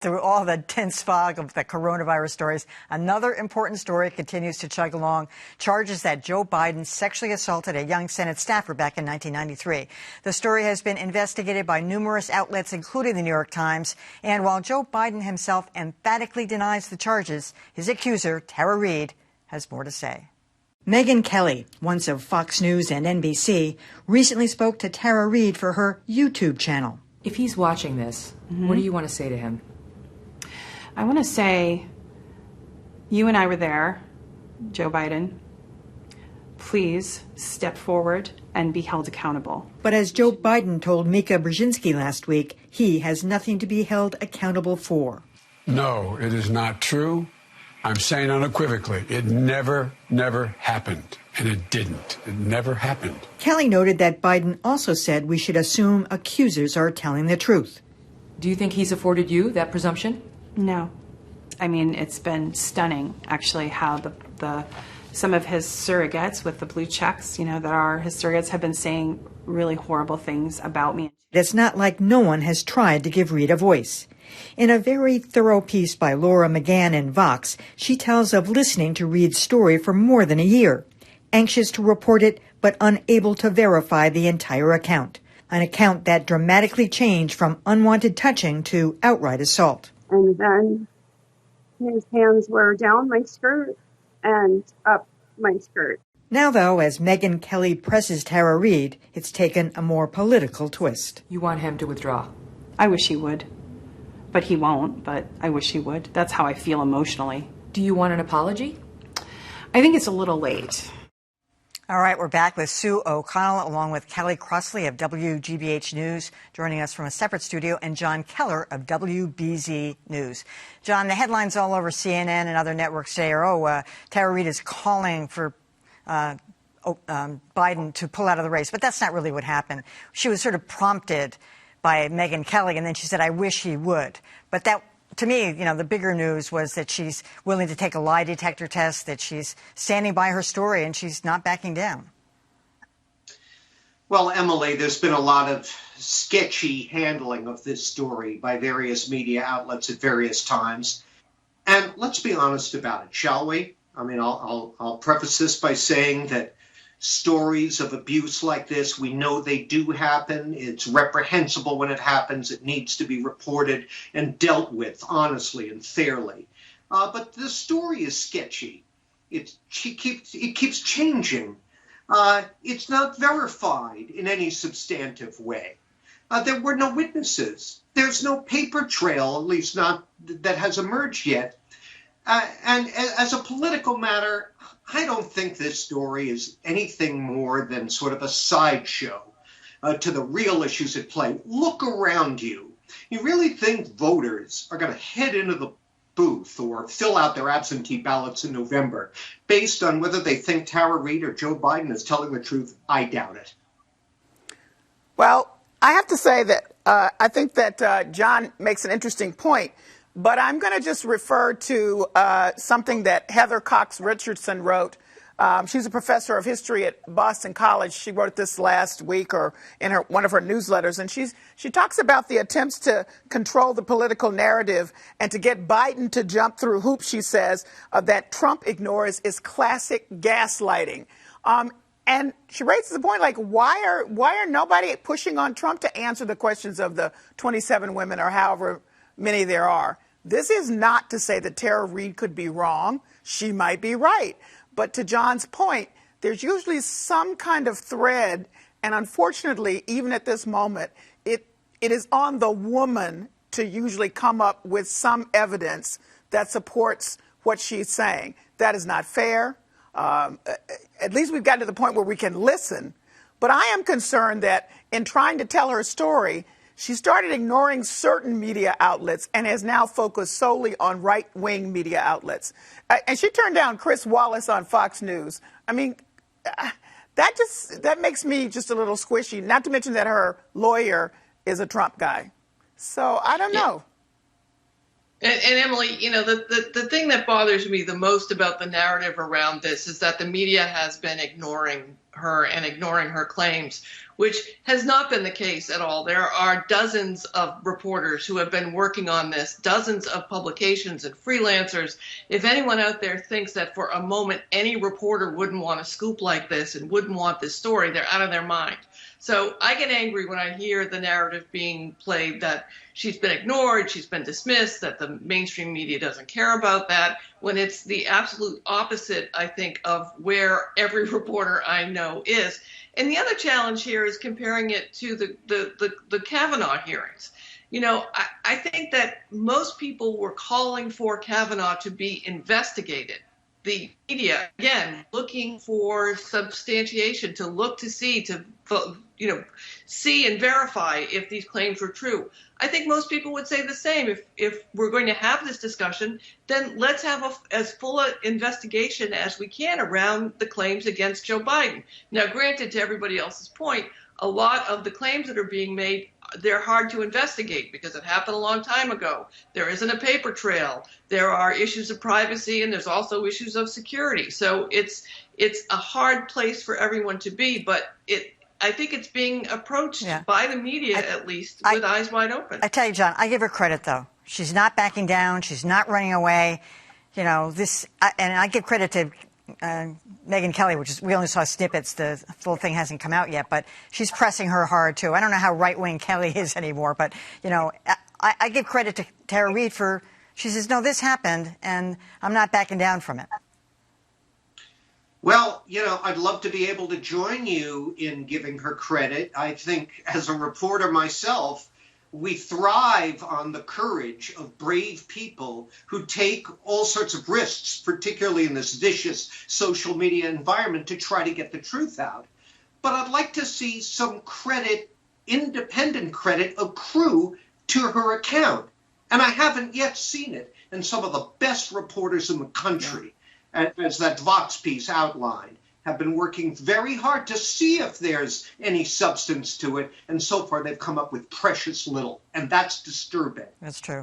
Through all the dense fog of the coronavirus stories, another important story continues to chug along. Charges that Joe Biden sexually assaulted a young Senate staffer back in 1993. The story has been investigated by numerous outlets, including the New York Times. And while Joe Biden himself emphatically denies the charges, his accuser, Tara Reade, has more to say. Megyn Kelly, once of Fox News and NBC, recently spoke to Tara Reade for her YouTube channel. If he's watching this, what do you want to say to him? I want to say, you and I were there, Joe Biden. Please step forward and be held accountable. But as Joe Biden told Mika Brzezinski last week, he has nothing to be held accountable for. No, it is not true. I'm saying unequivocally, it never happened. And it didn't. It never happened. Kelly noted that Biden also said we should assume accusers are telling the truth. Do you think he's afforded you that presumption? No. I mean, it's been stunning, actually, how some of his surrogates with the blue checks, that are his surrogates, have been saying really horrible things about me. It's not like no one has tried to give Reade a voice. In a very thorough piece by Laura McGann in Vox, she tells of listening to Reade's story for more than a year, anxious to report it but unable to verify the entire account, an account that dramatically changed from unwanted touching to outright assault. And then his hands were down my skirt and up my skirt. Now, though, as Megyn Kelly presses Tara Reade, it's taken a more political twist. You want him to withdraw? I wish he would. But he won't, but I wish he would. That's how I feel emotionally. Do you want an apology? I think it's a little late. All right, we're back with Sue O'Connell along with Callie Crossley of WGBH News, joining us from a separate studio, and Jon Keller of WBZ News. John, the headlines all over CNN and other networks say Tara Reade is calling for Biden to pull out of the race. But that's not really what happened. She was sort of prompted by Megyn Kelly, and then she said, I wish he would. But that, to me, the bigger news was that she's willing to take a lie detector test, that she's standing by her story, and she's not backing down. Well, Emily, there's been a lot of sketchy handling of this story by various media outlets at various times. And let's be honest about it, shall we? I mean, I'll preface this by saying that stories of abuse like this, we know they do happen. It's reprehensible when it happens. It needs to be reported and dealt with honestly and fairly. But the story is sketchy. It keeps changing. It's not verified in any substantive way. There were no witnesses. There's no paper trail, at least not that has emerged yet. And as a political matter, I don't think this story is anything more than sort of a sideshow to the real issues at play. Look around you. You really think voters are going to head into the booth or fill out their absentee ballots in November based on whether they think Tara Reade or Joe Biden is telling the truth? I doubt it. Well, I have to say that I think that John makes an interesting point. But I'm going to just refer to something that Heather Cox Richardson wrote. She's a professor of history at Boston College. She wrote this last week or in one of her newsletters. And she talks about the attempts to control the political narrative and to get Biden to jump through hoops, she says, that Trump ignores is classic gaslighting. And she raises the point, like, why are nobody pushing on Trump to answer the questions of the 27 women or however many there are? This is not to say that Tara Reade could be wrong. She might be right. But to John's point, there's usually some kind of thread. And unfortunately, even at this moment, it is on the woman to usually come up with some evidence that supports what she's saying. That is not fair. At least we've gotten to the point where we can listen. But I am concerned that in trying to tell her story, she started ignoring certain media outlets and has now focused solely on right-wing media outlets. And she turned down Chris Wallace on Fox News. I mean, that makes me just a little squishy, not to mention that her lawyer is a Trump guy. So I don't know. And Emily, the thing that bothers me the most about the narrative around this is that the media has been ignoring her and ignoring her claims, which has not been the case at all. There are dozens of reporters who have been working on this, dozens of publications and freelancers. If anyone out there thinks that for a moment any reporter wouldn't want a scoop like this and wouldn't want this story, they're out of their mind. So I get angry when I hear the narrative being played that she's been ignored, she's been dismissed, that the mainstream media doesn't care about that, when it's the absolute opposite, I think, of where every reporter I know is. And the other challenge here is comparing it to the Kavanaugh hearings. I think that most people were calling for Kavanaugh to be investigated. The media, again, looking for substantiation, to look to see, to see and verify if these claims were true. I think most people would say the same. If we're going to have this discussion, then let's have as full an investigation as we can around the claims against Joe Biden. Now, granted, to everybody else's point, a lot of the claims that are being made, they're hard to investigate because it happened a long time ago. There isn't a paper trail. There are issues of privacy, and there's also issues of security. So it's a hard place for everyone to be, but I think it's being approached by the media, at least, with eyes wide open. I tell you, Jon, I give her credit, though. She's not backing down. She's not running away. And I give credit to Megyn Kelly, we only saw snippets. The full thing hasn't come out yet, but she's pressing her hard, too. I don't know how right-wing Kelly is anymore, but, I give credit to Tara Reade she says, no, this happened, and I'm not backing down from it. Well, I'd love to be able to join you in giving her credit. I think as a reporter myself, we thrive on the courage of brave people who take all sorts of risks, particularly in this vicious social media environment, to try to get the truth out. But I'd like to see some credit, independent credit, accrue to her account. And I haven't yet seen it. And some of the best reporters in the country, as that Vox piece outlined, have been working very hard to see if there's any substance to it. And so far, they've come up with precious little. And that's disturbing. That's true.